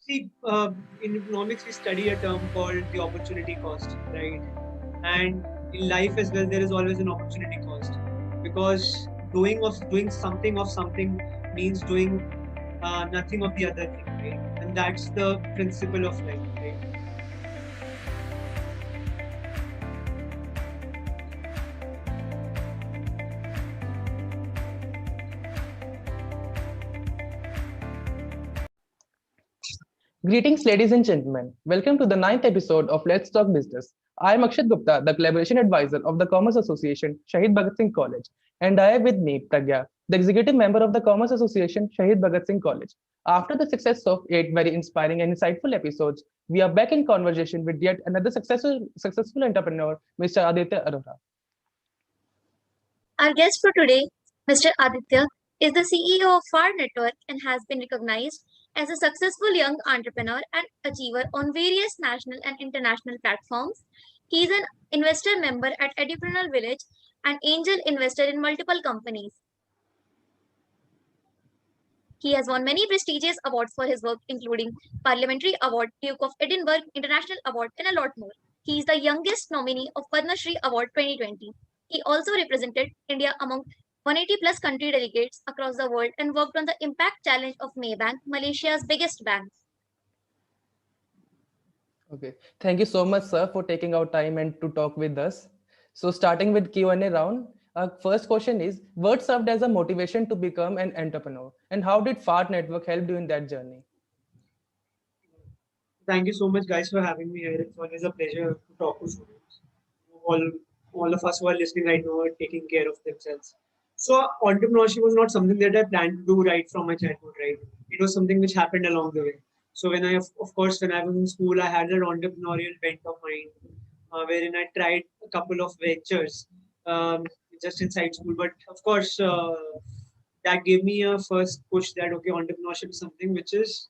See, in economics, we study a term called the opportunity cost, right? And in life as well, there is always an opportunity cost because doing something of something means doing nothing of the other thing, right? And that's the principle of life, right? Greetings, ladies and gentlemen. Welcome to the ninth episode of Let's Talk Business. I am Akshat Gupta, the collaboration advisor of the Commerce Association, Shaheed Bhagat Singh College, and I have with me Pragya, the executive member of the Commerce Association, Shaheed Bhagat Singh College. After the success of eight very inspiring and insightful episodes, we are back in conversation with yet another successful entrepreneur, Mr. Aditya Arora. Our guest for today, Mr. Aditya, is the CEO of FAAD Network and has been recognized as a successful young entrepreneur and achiever on various national and international platforms. He is an investor member at Edupreneur Village and angel investor in multiple companies. He has won many prestigious awards for his work, including Parliamentary Award, Duke of Edinburgh International Award, and a lot more. He is the youngest nominee of Padma Shree Award 2020. He also represented India among 180 plus country delegates across the world and worked on the Impact Challenge of Maybank, Malaysia's biggest bank. Okay, thank you so much, sir, for taking out time and to talk with us. So, starting with Q&A round, our first question is: what served as a motivation to become an entrepreneur, and how did FAAD Network help you in that journey? Thank you so much, guys, for having me here. It's always a pleasure to talk to students. All, all of us who are listening right now are taking care of themselves. So, entrepreneurship was not something that I planned to do right from my childhood, right? It was something which happened along the way. So, of course, when I was in school, I had an entrepreneurial bent of mind, wherein I tried a couple of ventures just inside school. But of course, that gave me a first push that okay, entrepreneurship is something which is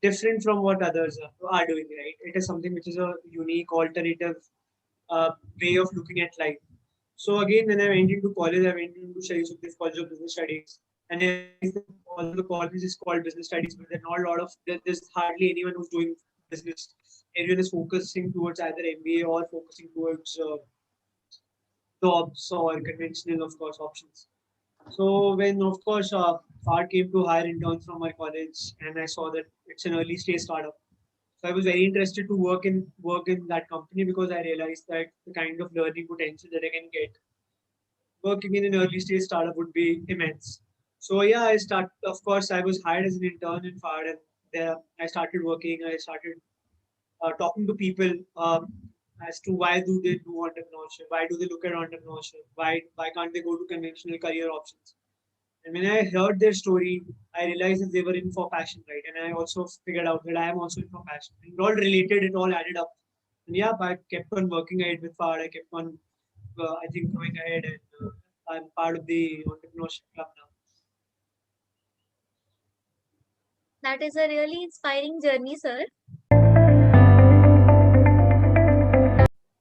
different from what others are doing, right? It is something which is a unique, alternative way of looking at life. So again, when I went into college, I went into Shaheed this College of Business Studies, and I realized that although the college is called business studies, but there's not a lot of there's hardly anyone who's doing business. Everyone is focusing towards either MBA or focusing towards jobs or conventional, of course, options. So when, of course, FAAD came to hire interns from my college, and I saw that it's an early stage startup. So I was very interested to work in that company because I realized that the kind of learning potential that I can get working in an early stage startup would be immense. So yeah, of course, I was hired as an intern in FAAD, and there I started working. I started talking to people as to why do they do entrepreneurship, why do they look at entrepreneurship, why can't they go to conventional career options. And when I heard their story, I realized that they were in for passion, right? And I also figured out that I am also in for passion. It all related, it all added up. And yeah, I kept on working ahead with FAAD. I kept on, I think, going ahead, and I'm part of the entrepreneurship club now. That is a really inspiring journey, sir.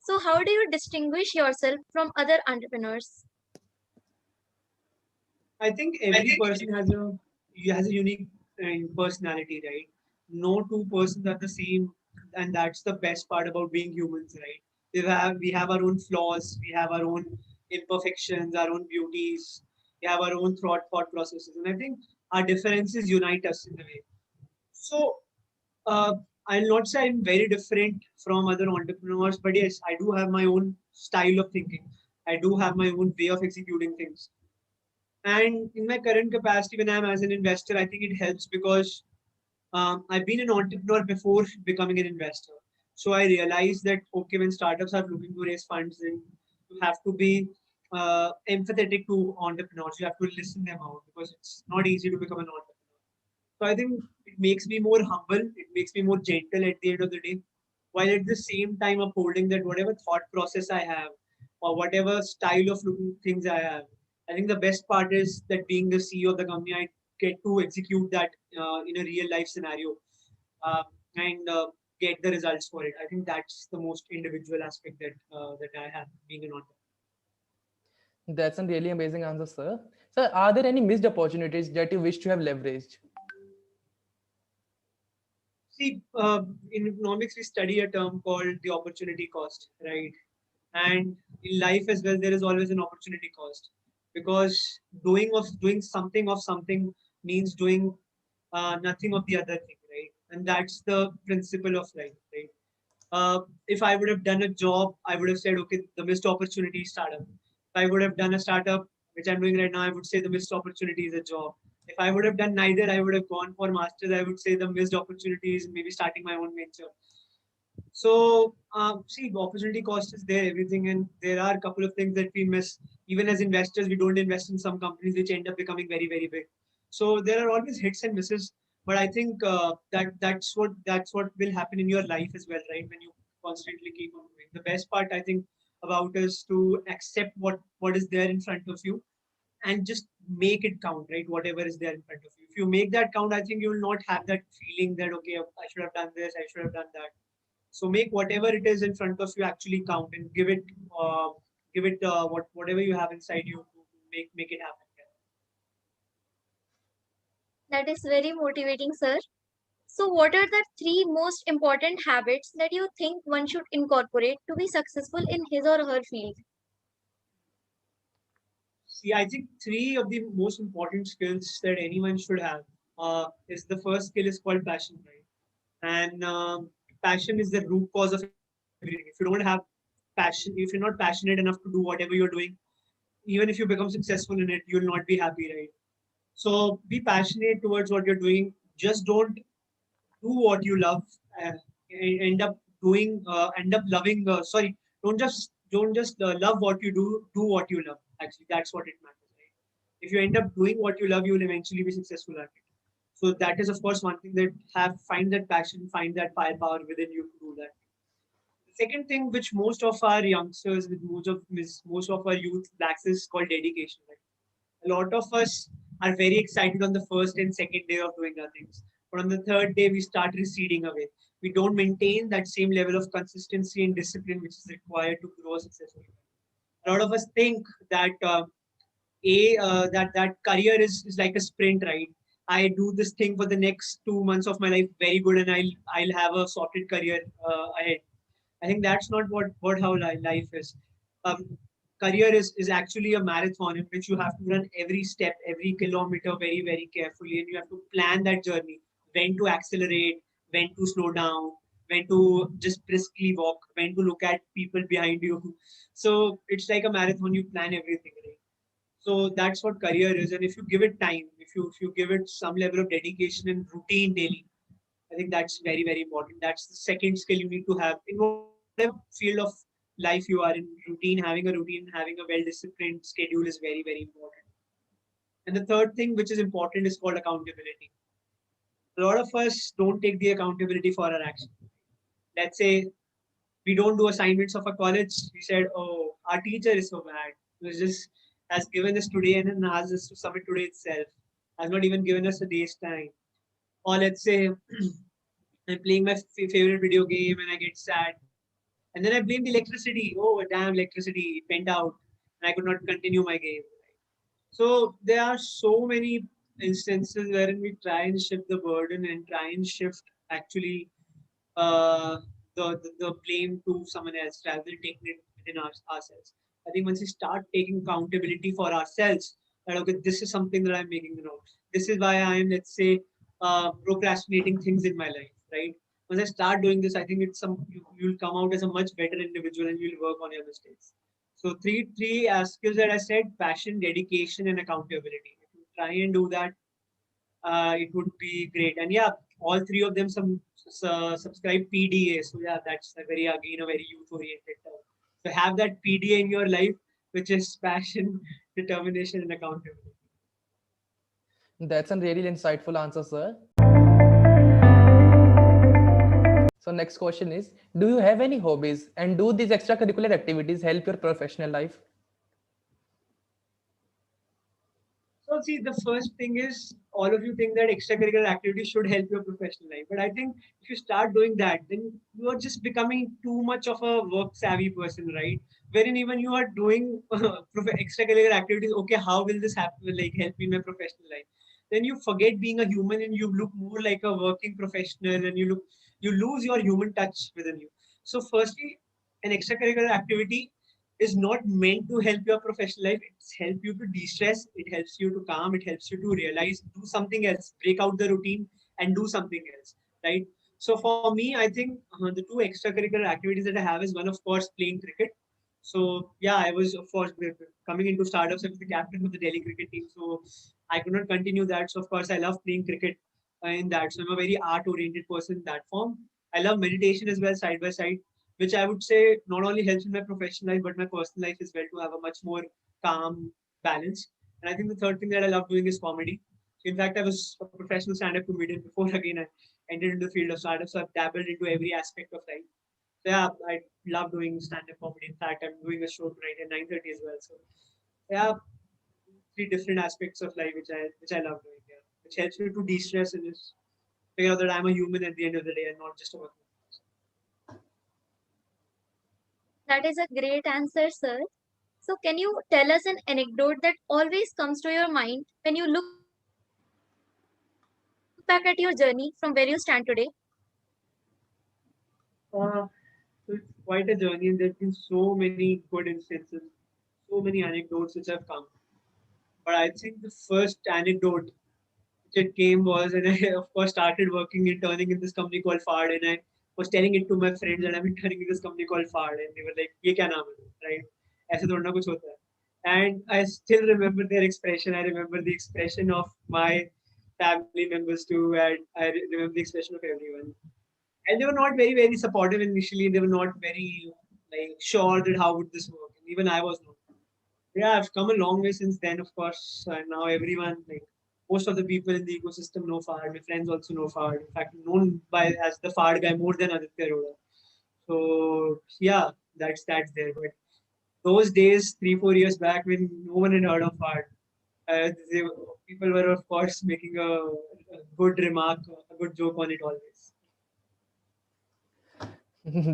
So, how do you distinguish yourself from other entrepreneurs? I think every person has a unique personality, right? No two persons are the same, and that's the best part about being humans, right? We have our own flaws, we have our own imperfections, our own beauties, we have our own thought processes, and I think our differences unite us in a way. So uh, I'll not say I'm very different from other entrepreneurs, but yes, I do have my own style of thinking. I do have my own way of executing things. And in my current capacity, when I'm as an investor, I think it helps because I've been an entrepreneur before becoming an investor. So I realized that okay, when startups are looking to raise funds, then you have to be empathetic to entrepreneurs. You have to listen them out because it's not easy to become an entrepreneur. So I think it makes me more humble. It makes me more gentle at the end of the day, while at the same time upholding that whatever thought process I have or whatever style of looking things I have. I think the best part is that being the CEO of the company, I get to execute that in a real life scenario uh, and get the results for it. I think that's the most individual aspect that I have being an entrepreneur. That's a really amazing answer, sir. Sir, are there any missed opportunities that you wish to have leveraged? See, in economics, we study a term called the opportunity cost, right? And in life as well, there is always an opportunity cost because doing something of something means doing nothing of the other thing, right? And that's the principle of life, right? If I would have done a job, I would have said, okay, the missed opportunity is startup. If I would have done a startup, which I'm doing right now, I would say the missed opportunity is a job. If I would have done neither, I would have gone for masters. I would say the missed opportunity is maybe starting my own venture. So, see, opportunity cost is there, everything, and there are a couple of things that we miss. Even as investors, we don't invest in some companies which end up becoming very, very big. So there are always hits and misses. But I think that's what will happen in your life as well, right? When you constantly keep on doing. The best part I think about is to accept what is there in front of you and just make it count, right? Whatever is there in front of you. If you make that count, I think you will not have that feeling that okay, I should have done this, I should have done that. So make whatever it is in front of you actually count and uh, give it whatever you have inside you to make it happen. That is very motivating, sir. So, what are the three most important habits that you think one should incorporate to be successful in his or her field? See, I think three of the most important skills that anyone should have is the first skill is called passion, right? And passion is the root cause of everything. If you don't have passion, if you're not passionate enough to do whatever you're doing, even if you become successful in it, you'll not be happy, right? So be passionate towards what you're doing. Just don't do what you love. Uh, End up end up loving. Sorry, don't just love what you do. Do what you love. Actually, that's what it matters, right? If you end up doing what you love, you will eventually be successful at it. So that is, of course, one thing that find that passion, find that firepower within you to do that. The second thing, which most of our youngsters, with most of our youth lacks, is called dedication. Right? A lot of us are very excited on the first and second day of doing our things. But on the third day, we start receding away. We don't maintain that same level of consistency and discipline which is required to grow successfully. A lot of us think that that career is like a sprint, right? I do this thing for the next 2 months of my life very good, and I'll have a sorted career ahead. I think that's not what how life is. Career is actually a marathon in which you have to run every step, every kilometer very, very carefully, and you have to plan that journey. When to accelerate, when to slow down, when to just briskly walk, when to look at people behind you. So it's like a marathon. You plan everything, right? So that's what career is, and if you give it time, if you give it some level of dedication and routine daily, I think that's very, very important. That's the second skill you need to have in whatever field of life you are in. Routine, having a well-disciplined schedule is very, very important. And the third thing, which is important, is called accountability. A lot of us don't take the accountability for our action. Let's say we don't do assignments of a college. We said, "Oh, our teacher is so bad. He was just has given us today and then asked us to submit today itself. Has not even given us a day's time." Or let's say I'm playing my favorite video game and I get sad. And then I blame the electricity. Oh, damn, electricity it went out and I could not continue my game. So there are so many instances wherein we try and shift the burden and try and shift actually uh, the blame to someone else rather than taking it within ourselves. I think once we start taking accountability for ourselves, that okay, this is something that I'm making a note. This is why I am, let's say, procrastinating things in my life, right? Once I start doing this, I think you'll come out as a much better individual and you'll work on your mistakes. So three skills that I said: passion, dedication, and accountability. If you try and do that, it would be great. And yeah, all three of them subscribe PDA. So yeah, that's a very youth oriented term. So have that PDA in your life, which is passion, determination, and accountability. That's a really insightful answer, sir. So next question is, do you have any hobbies and do these extracurricular activities help your professional life? So see, the first thing is all of you think that extracurricular activities should help your professional life. But I think if you start doing that, then you are just becoming too much of a work savvy person, right? Wherein even you are doing extracurricular activities, okay, how will this happen, like help me in my professional life? then you forget being a human and you look more like a working professional, and you lose your human touch within you. So firstly, an extracurricular activity is not meant to help your professional life. It's help you to de-stress. It helps you to calm. It helps you to realize, do something else, break out the routine and do something else, right? So for me, I think the two extracurricular activities that I have is one, of course, playing cricket. So yeah, I was, of course, coming into startups. I was the captain of the Delhi cricket team. So I could not continue that. So of course, I love playing cricket in that. So I'm a very art-oriented person in that form. I love meditation as well, side by side, which I would say not only helps in my professional life but my personal life as well, to have a much more calm balance. And I think the third thing that I love doing is comedy. In fact, I was a professional stand-up comedian before again I entered into the field of startups. So I've dabbled into every aspect of life. So yeah, I love doing stand-up comedy. In fact, I'm doing a show tonight at 9:30 as well. So yeah, three different aspects of life which I love doing. Yeah, which helps me to de-stress and just figure out that I'm a human at the end of the day and not just a worker. That is a great answer, sir. So, can you tell us an anecdote that always comes to your mind when you look back at your journey from where you stand today? Uh, so it's quite a journey, and there's been so many good instances, so many anecdotes which have come. But I think the first anecdote which it came was, and I of course started working interning in this company called FAAD, and I was telling it to my friends that I'm interning in this company called FAAD, and they were like, "ये क्या नाम है?" Right? ऐसे थोड़ा ना कुछ होता है. And I still remember their expression. I remember the expression of my family members too, and I remember the expression of everyone. And they were not very supportive initially. They were not very like sure that how would this work. And even I was not. Yeah, I've come a long way since then, of course. And now everyone, like most of the people in the ecosystem know FAAD. My friends also know FAAD. In fact, known by as the FAAD guy more than Aditya Arora. So yeah, that's there. But those days, 3 4 years back, when no one had heard of FAAD, they, people were of course making a good remark, a good joke on it always.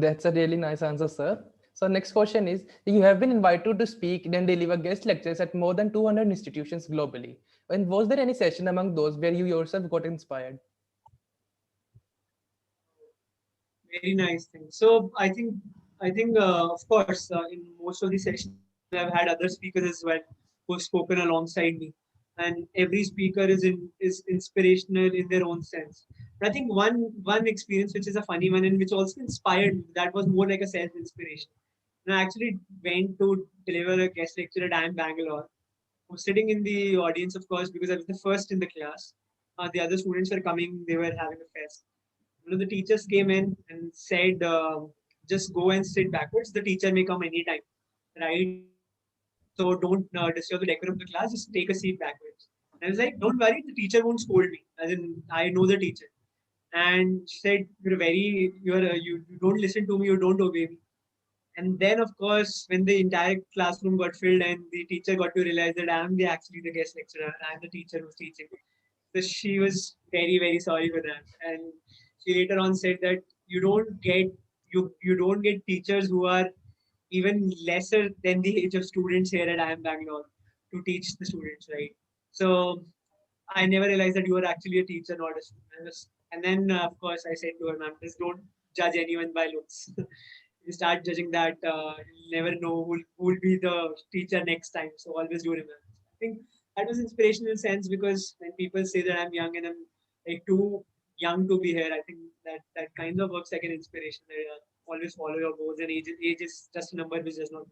That's a really nice answer, sir. So next question is, you have been invited to speak and deliver guest lectures at more than 200 institutions globally. And was there any session among those where you yourself got inspired? Very nice thing. So I think of course in most of the sessions I've had other speakers as well who've spoken alongside me, and every speaker is inspirational in their own sense. But I think one experience which is a funny one and which also inspired me, that was more like a self inspiration. And I actually went to deliver a guest lecture at IIM Bangalore. I was sitting in the audience, of course, because I was the first in the class. The other students were coming; they were having a fest. One of the teachers came in and said, just go and sit backwards. The teacher may come anytime, right? So don't disturb the decorum of the class. Just take a seat backwards. And I was like, don't worry, the teacher won't scold me. As in, I know the teacher. And she said, you don't listen to me, you don't obey me. And then, of course, when the entire classroom got filled and the teacher got to realize that I'm actually the guest lecturer, I'm the teacher who's teaching. So she was very sorry for that. And she later on said that you don't get teachers who are even lesser than the age of students here at IIM Bangalore to teach the students, right? So I never realized that you were actually a teacher, not a student. And then, of course, I said to her, ma'am, just don't judge anyone by looks. You start judging that, you'll never know who will be the teacher next time. So always do remember. I think that was inspirational sense, because when people say that I'm young and I'm like too young to be here, I think that kind of works like an inspiration. That, always follow your goals, and age is just a number which does not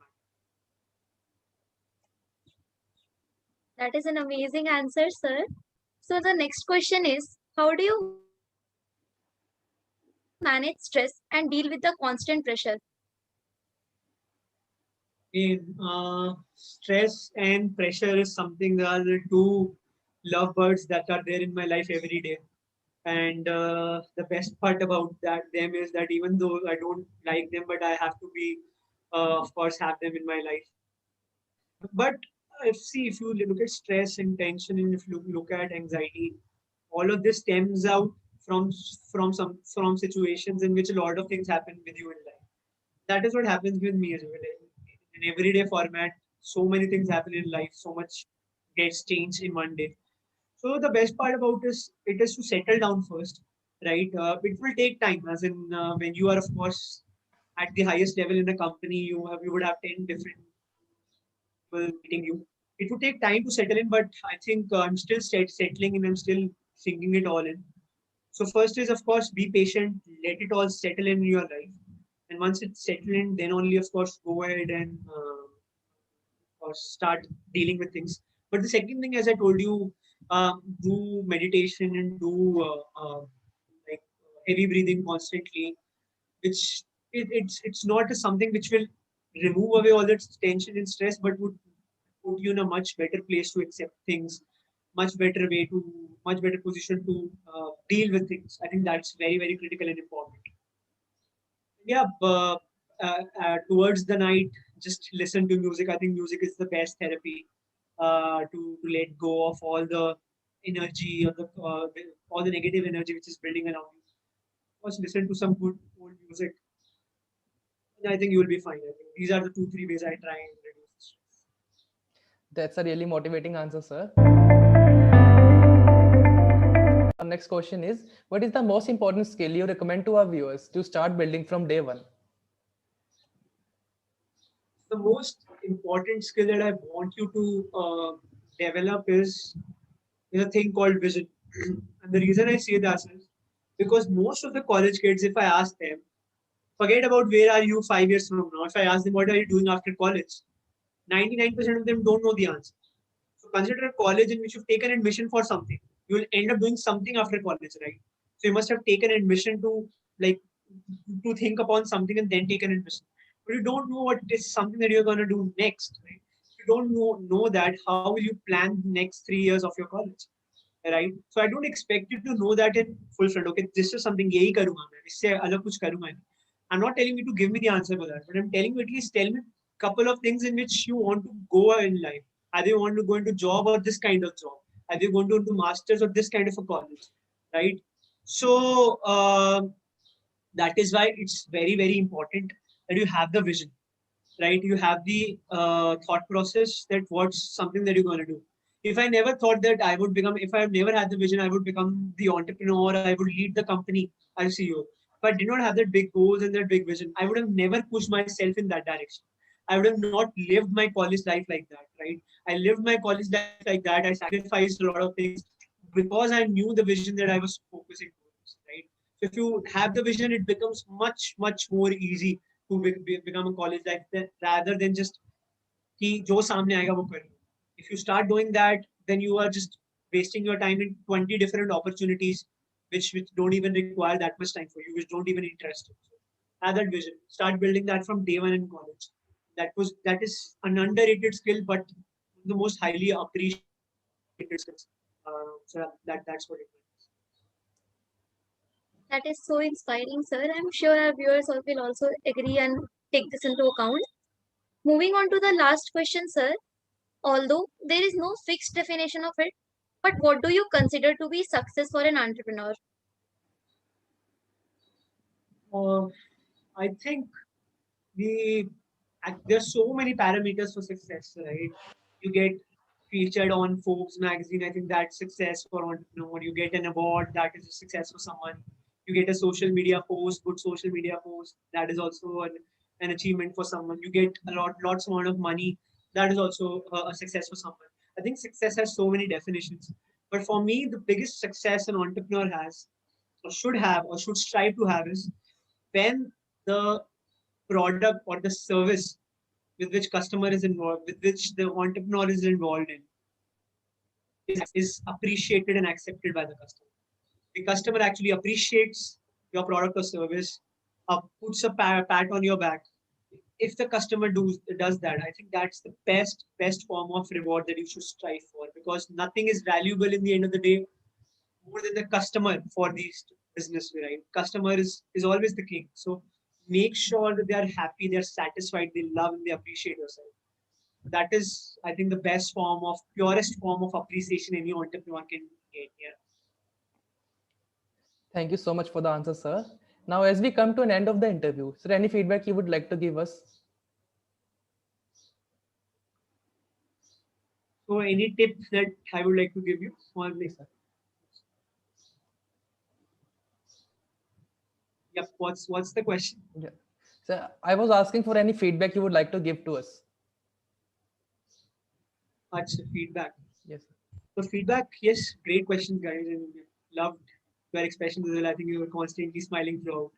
matter. That is an amazing answer, sir. So, the next question is, how do you manage stress and deal with the constant pressure? Again, stress and pressure is something that are the two lovebirds that are there in my life every day. And the best part about them is that even though I don't like them, but I have to be, of course, have them in my life. But if you look at stress and tension, and if you look at anxiety, all of this stems out from from situations in which a lot of things happen with you in life. That is what happens with me as well. In everyday format, so many things happen in life, so much gets changed in one day. So the best part about it is to settle down first, right? It will take time, as in when you are, of course, at the highest level in a company, you would have 10 different people meeting you. It would take time to settle in, but I think I'm still settling in. I'm still sinking it all in. So first is, of course, be patient, let it all settle in your life, and once it's settled in, then only, of course, go ahead and or start dealing with things. But the second thing, as I told you, do meditation and do like heavy breathing constantly, which it's not something which will remove away all that tension and stress, but would put you in a much better place to accept things, much better position to deal with things. I think that's very critical and important. Yeah, towards the night, just listen to music. I think music is the best therapy to let go of all the energy or all the negative energy which is building around you. First, listen to some good old music. And I think you will be fine. I think these are the 2 3 ways I try and reduce stress. That's a really motivating answer, sir. Our next question is, what is the most important skill you recommend to our viewers to start building from day one? The most important skill that I want you to develop is a thing called vision. And the reason I say that is because most of the college kids, if I ask them, forget about where are you 5 years from now. If I ask them what are you doing after college, 99% of them don't know the answer. So consider a college in which you've taken admission for something. You will end up doing something after college, right? So you must have taken admission to like to think upon something and then take an admission. But you don't know what is something that you're going to do next, right? If you don't know that, how will you plan the next 3 years of your college, right? So I don't expect you to know that in full front. Okay, this is something यही करूँगा मैं, इससे अलग कुछ करूँगा नहीं. I'm not telling you to give me the answer for that, but I'm telling you at least tell me couple of things in which you want to go in life. Either you want to go into job or this kind of job. Either you want to do masters or this kind of a college, right? So that is why it's very important that you have the vision, right? You have the thought process that what's something that you're going to do. If I never thought that I would become, if I have never had the vision, I would become the entrepreneur, I would lead the company as CEO. If I did not have that big goals and that big vision, I would have never pushed myself in that direction. I would have not lived my college life like that, right? I lived my college life like that. I sacrificed a lot of things because I knew the vision that I was focusing towards, right? So if you have the vision, it becomes much more easy to become a college life rather than just कि जो सामने आएगा वो कर लो. If you start doing that, then you are just wasting your time in 20 different opportunities which don't even require that much time for you, which don't even interest you. So have that vision. Start building that from day one in college. That is an underrated skill, but the most highly appreciated skills. So that's what it is. That is so inspiring, sir. I'm sure our viewers will also agree and take this into account. Moving on to the last question, sir. Although there is no fixed definition of it, but what do you consider to be success for an entrepreneur? Uh, I think the there's so many parameters for success, right? You get featured on Forbes magazine, I think that's success for entrepreneur. You get an award, that is a success for someone. You get a social media post, good social media post, that is also an achievement for someone. You get lots amount of money, that is also a success for someone. I think success has so many definitions, but for me, the biggest success an entrepreneur has, or should have, or should strive to have, is when the product or the service with which customer is involved, with which the entrepreneur is involved in, is appreciated and accepted by the customer. The customer actually appreciates your product or service, puts a pat on your back. If the customer does that, I think that's the best form of reward that you should strive for, because nothing is valuable in the end of the day more than the customer for these business, right? Customer is always the king. So make sure that they are happy, they're satisfied, they love and they appreciate yourself. That is, I think, the best form of purest form of appreciation any entrepreneur can get here. Thank you so much for the answer, sir. Now, as we come to an end of the interview, sir, any feedback you would like to give us? So any tips that I would like to give you on this? Yep. What's the question? Yeah. So I was asking for any feedback you would like to give to us. Much feedback. Yes. So feedback, yes, great questions, guys, and loved your expressions as well. I think you were constantly smiling throughout.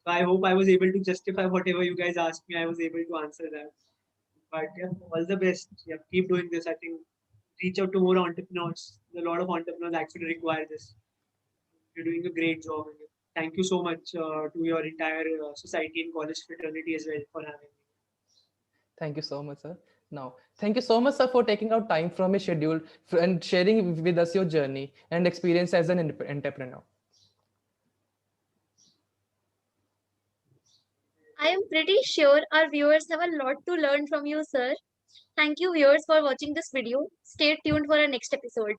So I hope I was able to justify whatever you guys asked me. I was able to answer that. But yeah, all the best. Yeah, keep doing this. I think reach out to more entrepreneurs. A lot of entrepreneurs actually require this. You're doing a great job. And thank you so much to your entire society and college fraternity as well for having me. Thank you so much, sir. Now, thank you so much, sir, for taking out time from your schedule and sharing with us your journey and experience as an entrepreneur. I am pretty sure our viewers have a lot to learn from you, sir. Thank you, viewers, for watching this video. Stay tuned for our next episode.